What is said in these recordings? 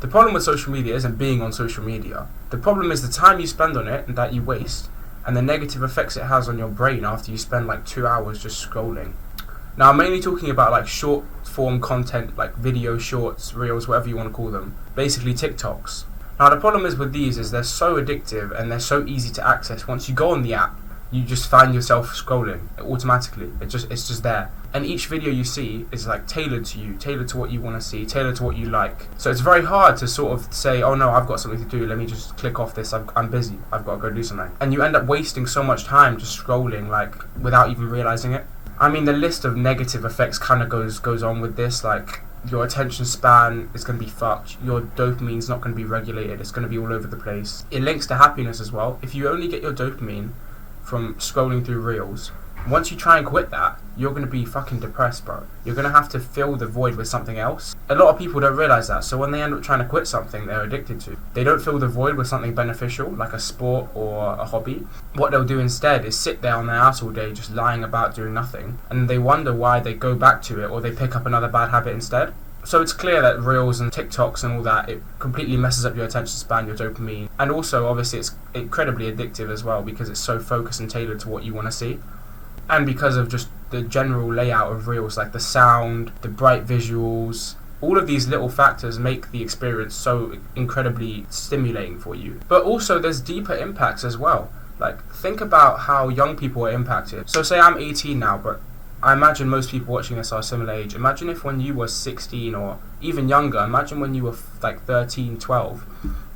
The problem with social media isn't being on social media. The problem is the time you spend on it and that you waste, and the negative effects it has on your brain after you spend like 2 hours just scrolling. Now, I'm mainly talking about like short form content, like video shorts, reels, whatever you want to call them. Basically TikToks. Now, the problem is with these is they're so addictive and they're so easy to access. Once you go on the app, you just find yourself scrolling automatically. It's just there. And each video you see is like tailored to you, tailored to what you want to see, tailored to what you like. So it's very hard to sort of say, oh no, I've got something to do, let me just click off this, I'm busy, I've got to go do something. And you end up wasting so much time just scrolling, like, without even realizing it. I mean, the list of negative effects kind of goes on with this, like, your attention span is going to be fucked, your dopamine's not going to be regulated, it's going to be all over the place. It links to happiness as well. If you only get your dopamine from scrolling through reels, once you try and quit that, you're going to be fucking depressed, bro. You're going to have to fill the void with something else. A lot of people don't realize that, so when they end up trying to quit something they're addicted to, they don't fill the void with something beneficial, like a sport or a hobby. What they'll do instead is sit there on their ass all day just lying about doing nothing, and they wonder why they go back to it or they pick up another bad habit instead. So it's clear that reels and TikToks and all that, it completely messes up your attention span, your dopamine, and also obviously it's incredibly addictive as well because it's so focused and tailored to what you want to see. And because of just the general layout of reels, like the sound, the bright visuals, all of these little factors make the experience so incredibly stimulating for you. But also there's deeper impacts as well. Like, think about how young people are impacted. So say I'm 18 now, but I imagine most people watching this are a similar age. Imagine if when you were 16 or even younger, imagine when you were like 13, 12,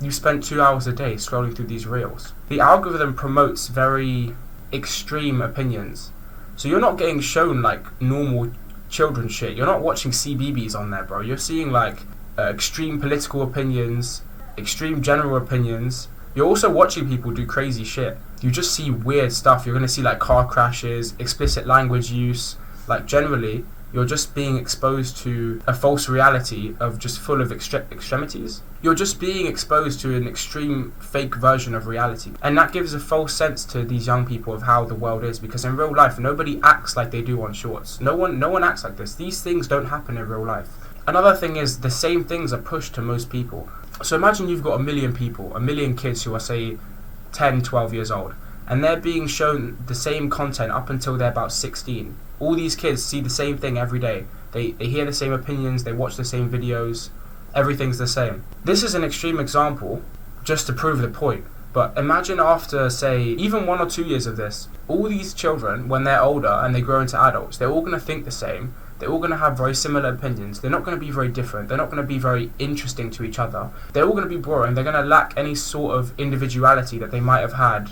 you spent 2 hours a day scrolling through these reels. The algorithm promotes very extreme opinions. So you're not getting shown like normal children shit. You're not watching CBBS on there, bro. You're seeing like extreme political opinions, extreme general opinions. You're also watching people do crazy shit. You just see weird stuff. You're going to see like car crashes, explicit language use. Like generally, you're just being exposed to a false reality of just full of extremities. You're just being exposed to an extreme fake version of reality. And that gives a false sense to these young people of how the world is, because in real life, nobody acts like they do on shorts. No one acts like this. These things don't happen in real life. Another thing is the same things are pushed to most people. So imagine you've got 1 million people, 1 million kids who are, say, 10, 12 years old, and they're being shown the same content up until they're about 16. All these kids see the same thing every day. They hear the same opinions, they watch the same videos, everything's the same. This is an extreme example, just to prove the point. But imagine after, say, even 1 or 2 years of this, all these children, when they're older and they grow into adults, they're all going to think the same. They're all going to have very similar opinions. They're not going to be very different. They're not going to be very interesting to each other. They're all going to be boring. They're going to lack any sort of individuality that they might have had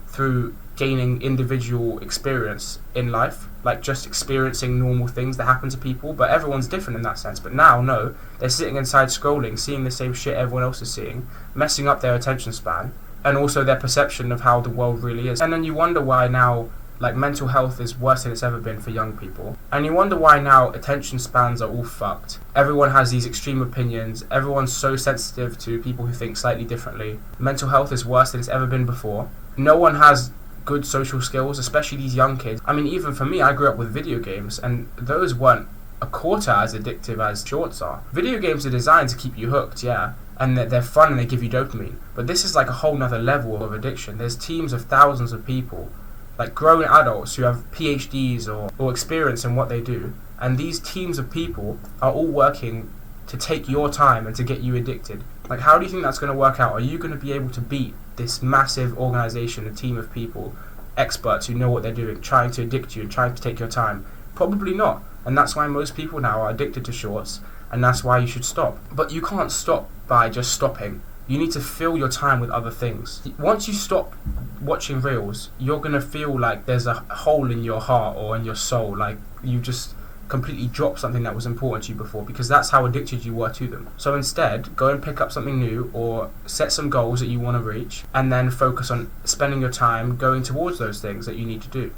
through gaining individual experience in life, like just experiencing normal things that happen to people. But everyone's different in that sense. But now, no, they're sitting inside scrolling, seeing the same shit everyone else is seeing, messing up their attention span, and also their perception of how the world really is. And then you wonder why now, like, mental health is worse than it's ever been for young people. And you wonder why now attention spans are all fucked. Everyone has these extreme opinions. Everyone's so sensitive to people who think slightly differently. Mental health is worse than it's ever been before. No one has good social skills, especially these young kids. I mean, even for me, I grew up with video games, and those weren't a quarter as addictive as shorts are. Video games are designed to keep you hooked, yeah, and they're fun and they give you dopamine. But this is like a whole nother level of addiction. There's teams of thousands of people, like grown adults who have PhDs or experience in what they do, and these teams of people are all working to take your time and to get you addicted. Like, how do you think that's going to work out? Are you going to be able to beat this massive organization, a team of people, experts who know what they're doing, trying to addict you and trying to take your time? Probably not. And that's why most people now are addicted to shorts, and that's why you should stop. But you can't stop by just stopping. You need to fill your time with other things. Once you stop watching reels, you're going to feel like there's a hole in your heart or in your soul, like you just completely dropped something that was important to you before, because that's how addicted you were to them. So instead, go and pick up something new or set some goals that you want to reach, and then focus on spending your time going towards those things that you need to do.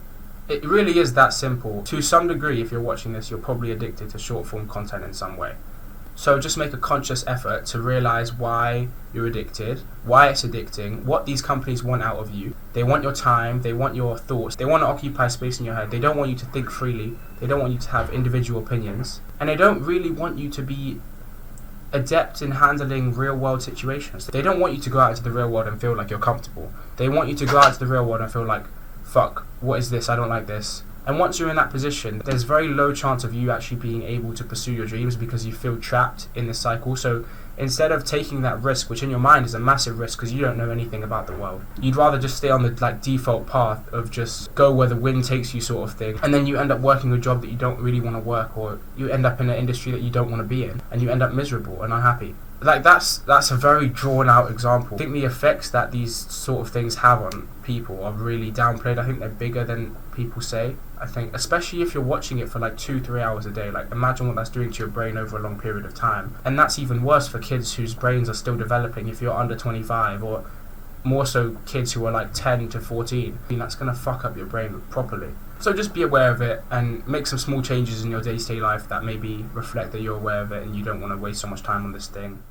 It really is that simple. To some degree, if you're watching this, you're probably addicted to short form content in some way. So just make a conscious effort to realize why you're addicted, why it's addicting, what these companies want out of you. They want your time, they want your thoughts, they want to occupy space in your head. They don't want you to think freely, they don't want you to have individual opinions, and they don't really want you to be adept in handling real world situations. They don't want you to go out into the real world and feel like you're comfortable. They want you to go out into the real world and feel like, fuck, what is this? I don't like this. And once you're in that position, there's very low chance of you actually being able to pursue your dreams because you feel trapped in this cycle. So instead of taking that risk, which in your mind is a massive risk because you don't know anything about the world, you'd rather just stay on the default path of just go where the wind takes you sort of thing. And then you end up working a job that you don't really want to work, or you end up in an industry that you don't want to be in, and you end up miserable and unhappy. That's a very drawn out example. I think the effects that these sort of things have on people are really downplayed. I think they're bigger than people say. I think especially if you're watching it for 2-3 hours a day, imagine what that's doing to your brain over a long period of time. And that's even worse for kids whose brains are still developing if you're under 25, or more so kids who are 10 to 14. That's going to fuck up your brain properly. So just be aware of it and make some small changes in your day-to-day life that maybe reflect that you're aware of it and you don't want to waste so much time on this thing.